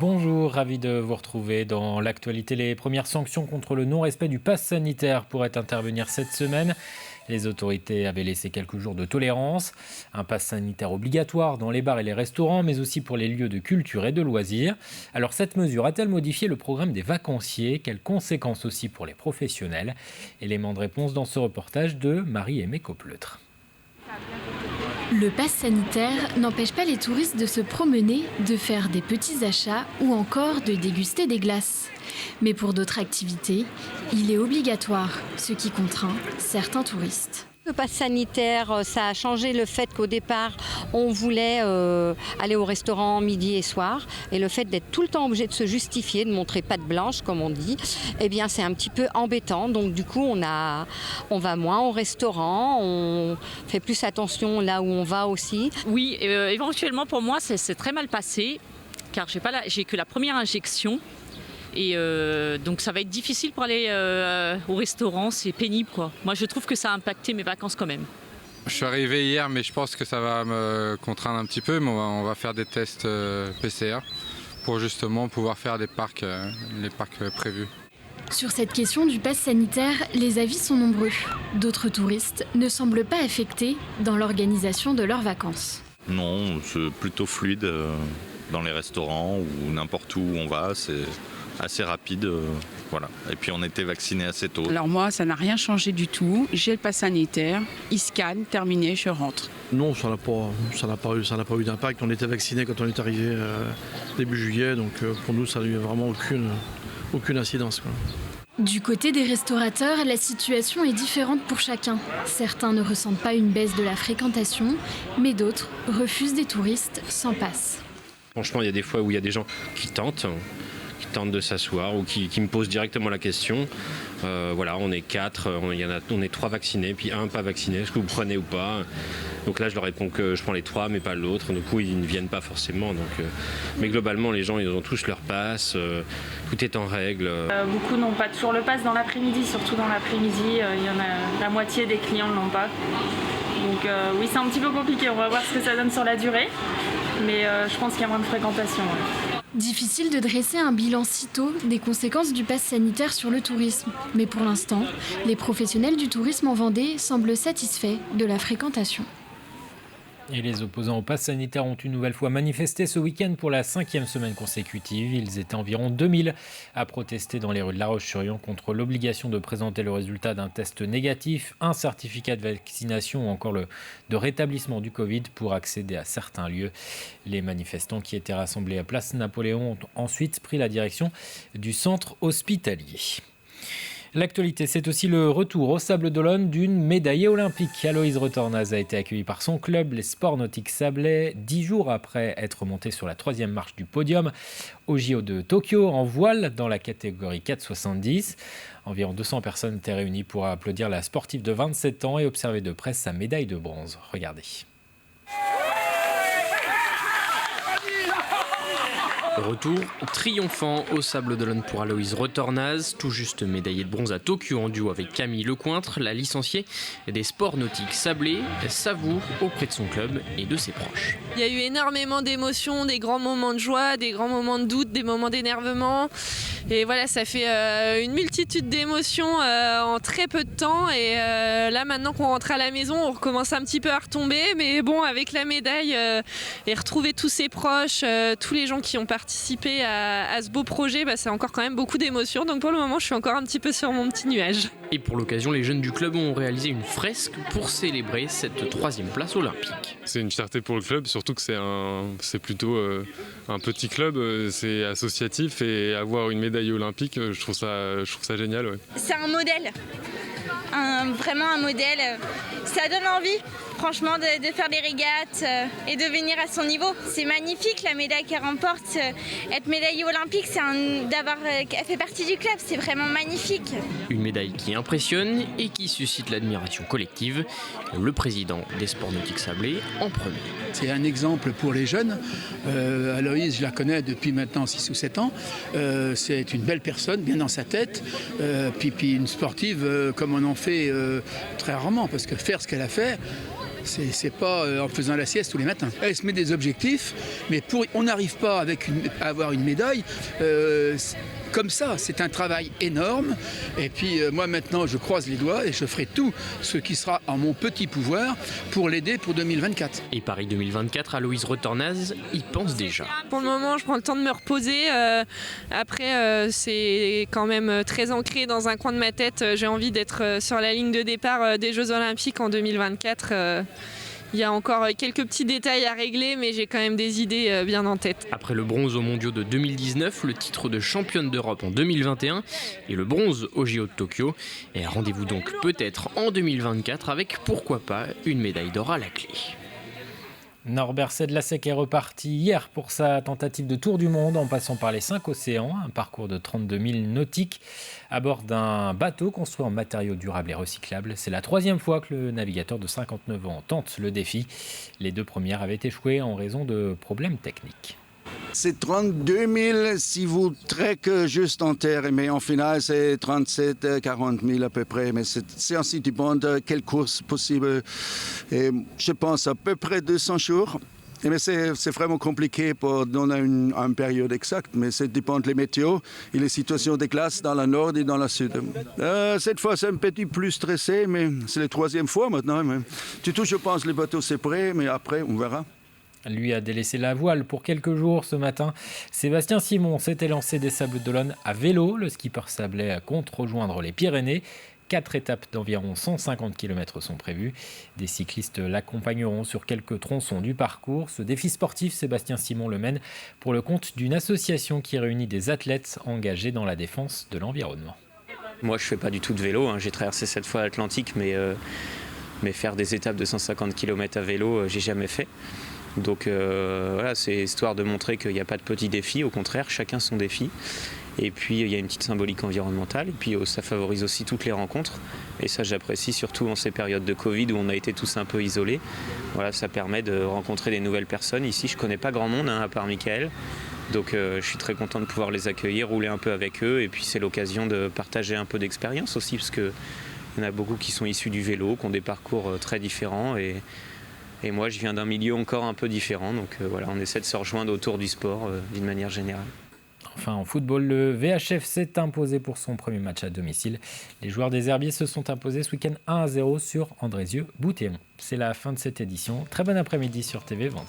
Bonjour, ravi de vous retrouver. Dans l'actualité, les premières sanctions contre le non-respect du pass sanitaire pourraient intervenir cette semaine. Les autorités avaient laissé quelques jours de tolérance. Un pass sanitaire obligatoire dans les bars et les restaurants, mais aussi pour les lieux de culture et de loisirs. Alors cette mesure a-t-elle modifié le programme des vacanciers? Quelles conséquences aussi pour les professionnels? Élément de réponse dans ce reportage de Marie-Aimée Copleutre. Le pass sanitaire n'empêche pas les touristes de se promener, de faire des petits achats ou encore de déguster des glaces. Mais pour d'autres activités, il est obligatoire, ce qui contraint certains touristes. Le pass sanitaire, ça a changé le fait qu'au départ, on voulait aller au restaurant midi et soir. Et le fait d'être tout le temps obligé de se justifier, de montrer patte blanche, comme on dit, eh bien, c'est un petit peu embêtant. Donc du coup, on va moins au restaurant, on fait plus attention là où on va aussi. Oui, éventuellement pour moi, c'est très mal passé, car j'ai que la première injection. Et donc ça va être difficile pour aller au restaurant, c'est pénible quoi. Moi je trouve que ça a impacté mes vacances quand même. Je suis arrivé hier mais je pense que ça va me contraindre un petit peu, mais on va faire des tests PCR pour justement pouvoir faire les parcs prévus. Sur cette question du pass sanitaire, les avis sont nombreux. D'autres touristes ne semblent pas affectés dans l'organisation de leurs vacances. Non, c'est plutôt fluide dans les restaurants ou n'importe où on va, c'est assez rapide, voilà. Et puis on était vaccinés assez tôt. Alors moi, ça n'a rien changé du tout. J'ai le pass sanitaire, il scanne, terminé, je rentre. Non, ça n'a pas eu d'impact. On était vaccinés quand on est arrivé début juillet, donc pour nous, ça n'a eu vraiment aucune incidence, quoi. Du côté des restaurateurs, la situation est différente pour chacun. Certains ne ressentent pas une baisse de la fréquentation, mais d'autres refusent des touristes sans passe. Franchement, il y a des fois où il y a des gens qui tentent de s'asseoir ou qui me posent directement la question. Voilà, on est 4, on est 3 vaccinés, puis 1 pas vacciné, est-ce que vous prenez ou pas? Donc là, je leur réponds que je prends les 3, mais pas l'autre. Du coup, ils ne viennent pas forcément. Mais globalement, les gens, ils ont tous leur passe, tout est en règle. Beaucoup n'ont pas toujours le pass dans l'après-midi, surtout dans l'après-midi. Il y en a la moitié des clients ne l'ont pas. Donc oui, c'est un petit peu compliqué. On va voir ce que ça donne sur la durée. Mais je pense qu'il y a moins de fréquentation. Ouais. Difficile de dresser un bilan si tôt des conséquences du pass sanitaire sur le tourisme. Mais pour l'instant, les professionnels du tourisme en Vendée semblent satisfaits de la fréquentation. Et les opposants au pass sanitaire ont une nouvelle fois manifesté ce week-end pour la 5e semaine consécutive. Ils étaient environ 2000 à protester dans les rues de La Roche-sur-Yon contre l'obligation de présenter le résultat d'un test négatif, un certificat de vaccination ou encore de rétablissement du Covid pour accéder à certains lieux. Les manifestants qui étaient rassemblés à Place Napoléon ont ensuite pris la direction du centre hospitalier. L'actualité, c'est aussi le retour au Sables-d'Olonne d'une médaillée olympique. Aloïse Retornaz a été accueillie par son club, les Sports Nautiques Sablais, 10 jours après être montée sur la 3e marche du podium au JO de Tokyo en voile dans la catégorie 4,70. Environ 200 personnes étaient réunies pour applaudir la sportive de 27 ans et observer de près sa médaille de bronze. Regardez. Retour triomphant au Sables-d'Olonne pour Aloïse Retornaz, tout juste médaillée de bronze à Tokyo en duo avec Camille Lecointre, la licenciée des sports nautiques sablés, savoure auprès de son club et de ses proches. Il y a eu énormément d'émotions, des grands moments de joie, des grands moments de doute, des moments d'énervement. Et voilà, ça fait une multitude d'émotions en très peu de temps. Et là, maintenant qu'on rentre à la maison, on recommence un petit peu à retomber. Mais bon, avec la médaille et retrouver tous ses proches, tous les gens qui ont participé à ce beau projet, c'est encore quand même beaucoup d'émotions. Donc pour le moment, je suis encore un petit peu sur mon petit nuage. Et pour l'occasion, les jeunes du club ont réalisé une fresque pour célébrer cette 3e place olympique. C'est une fierté pour le club, surtout que c'est plutôt un petit club, c'est associatif, et avoir une médaille olympique, je trouve ça génial. Ouais. C'est un modèle, vraiment un modèle. Ça donne envie, franchement, de faire des régates et de venir à son niveau. C'est magnifique la médaille qu'elle remporte. Être médaillée olympique, elle fait partie du club, c'est vraiment magnifique. Une médaille qui impressionne et qui suscite l'admiration collective. Le président des Sports Nautiques Sablés en premier. C'est un exemple pour les jeunes. Aloïse, je la connais depuis maintenant 6 ou 7 ans. C'est une belle personne, bien dans sa tête. Puis une sportive comme on en fait très rarement. Parce que faire ce qu'elle a fait, C'est pas en faisant la sieste tous les matins. Elle se met des objectifs, mais on n'arrive pas à avoir une médaille comme ça. C'est un travail énorme. Et puis moi maintenant, je croise les doigts et je ferai tout ce qui sera en mon petit pouvoir pour l'aider pour 2024. Et Paris 2024, Aloïse Retornaz y pense déjà. Pour le moment, je prends le temps de me reposer. Après, c'est quand même très ancré dans un coin de ma tête. J'ai envie d'être sur la ligne de départ des Jeux Olympiques en 2024. Il y a encore quelques petits détails à régler, mais j'ai quand même des idées bien en tête. Après le bronze aux mondiaux de 2019, le titre de championne d'Europe en 2021 et le bronze aux JO de Tokyo. Et rendez-vous donc peut-être en 2024 avec, pourquoi pas, une médaille d'or à la clé. Norbert Sedlacek est reparti hier pour sa tentative de tour du monde en passant par les 5 océans, un parcours de 32 000 nautiques à bord d'un bateau construit en matériaux durables et recyclables. C'est la 3e fois que le navigateur de 59 ans tente le défi. Les 2 premières avaient échoué en raison de problèmes techniques. C'est 32 000 si vous trekkez juste en terre, mais en finale c'est 37 40 000 à peu près. Mais c'est ainsi dépend de quelle course possible. Et je pense à peu près 200 jours. Mais c'est vraiment compliqué pour donner une période exacte, mais ça dépend des météos et les situations des glaces dans le nord et dans le sud. Cette fois, c'est un petit plus stressé, mais c'est la 3e fois maintenant. Mais du tout, je pense que le bateau c'est prêt, mais après, on verra. Lui a délaissé la voile pour quelques jours ce matin. Sébastien Simon s'était lancé des Sables d'Olonne à vélo. Le skipper sablais compte rejoindre les Pyrénées. 4 étapes d'environ 150 km sont prévues. Des cyclistes l'accompagneront sur quelques tronçons du parcours. Ce défi sportif, Sébastien Simon le mène pour le compte d'une association qui réunit des athlètes engagés dans la défense de l'environnement. Moi, je ne fais pas du tout de vélo. J'ai traversé 7 fois l'Atlantique, mais faire des étapes de 150 km à vélo, j'ai jamais fait. Donc voilà, c'est histoire de montrer qu'il n'y a pas de petits défis, au contraire, chacun son défi. Et puis il y a une petite symbolique environnementale, et puis ça favorise aussi toutes les rencontres. Et ça, j'apprécie surtout en ces périodes de Covid où on a été tous un peu isolés. Voilà, ça permet de rencontrer des nouvelles personnes. Ici, je ne connais pas grand monde, à part Michael. Donc je suis très content de pouvoir les accueillir, rouler un peu avec eux. Et puis c'est l'occasion de partager un peu d'expérience aussi, parce qu'il y en a beaucoup qui sont issus du vélo, qui ont des parcours très différents. Et moi, je viens d'un milieu encore un peu différent. Donc voilà, on essaie de se rejoindre autour du sport d'une manière générale. Enfin, en football, le VHF s'est imposé pour son premier match à domicile. Les joueurs des Herbiers se sont imposés ce week-end 1-0 sur Andrézieux-Bouthéon. C'est la fin de cette édition. Très bon après-midi sur TV Vendée.